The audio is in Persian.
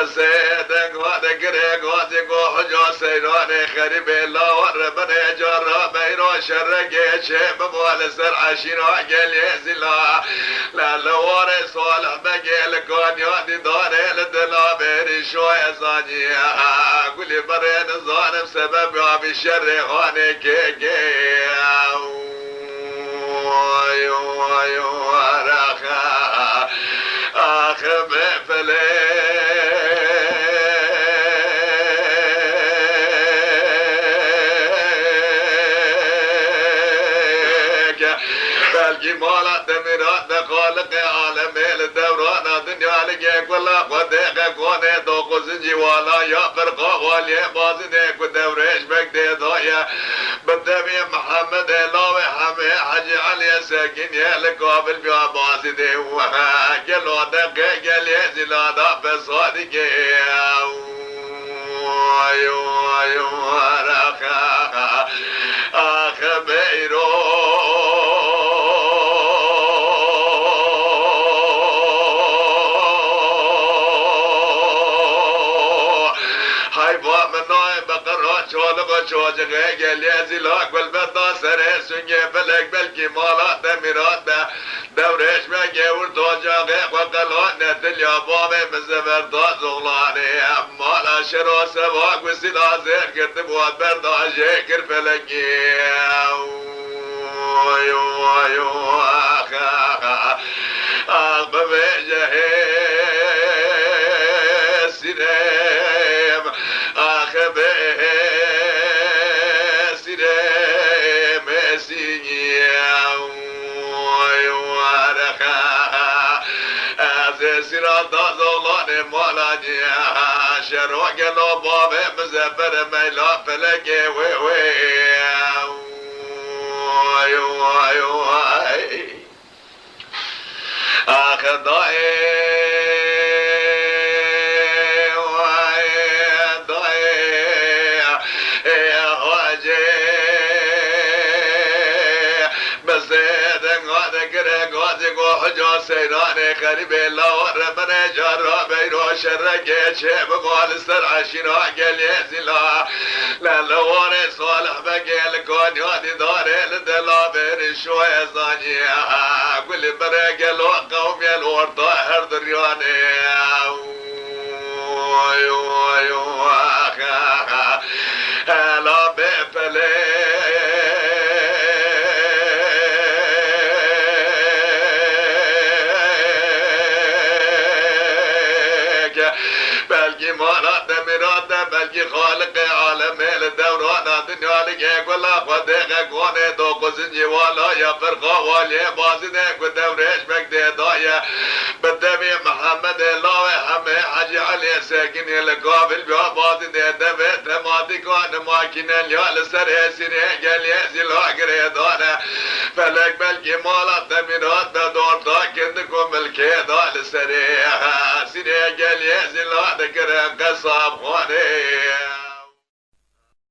بسيدك ودقريق وزقو حجو سيراني خريب الله وربني جرى بيرو شرق شيب بول سرع شيرو قل يزلا لا لوري صالح بقيل كون يودي داري لدلا بيري شوية صانية قولي برين الظالم سبب يابي شر هوني كيكي رخا آخب فليك بلقي مالا دميرات خالق عالم الدوران دنيا لقيك ولا قديقك وني دوق زنجي ولا يا فرقا والي بازنك ودوريش بك ضايا بالدبي محمد لاوي حمي حجي علي ساكن يا لقابل بيا بازني وقالوا دقيق يزي لا دافع صادقي رخا بيرو شوجك قال يا زلاك والبطا سري سنجي فلك بلكي مالا دميرات دوريش بقي ورطوجاقي وقلون نتليا بابي مزبر دا زغلاني مالا شرو سواق وسيدا زير كتب وبردا جيكر فلكي آخ ببيجه سيريم آخ سيراتا زولاني مالاني شروق لو بابي مزبر ميلا فلقي وي ضاي حجو سيراني خريب الله وربنا جرى بيرو شرق شيب قال سرع شراء قال يزلا لا لوري صالح بقيل كون يودي داري لدلا بيري شوية صانية قولي برق لو قوم يلور طاهر درياني هلا بفلي بلقي خالق عالم الدوران دنيا لقيك ولا قديقك وني دوق زنجي ولا يا فرقا والي بازنك ودوريش بك ضايا بالدبي محمد الله حمي حجي علي ساكن القابل بها بازني دبي تماتي كون ماكين اليال سري سيني قال يزي لاقري دانا فلك بلقي مالا تمينات بدور تاكدكم الكيدا لسري سيني قال يزي لاقري قصاب خاني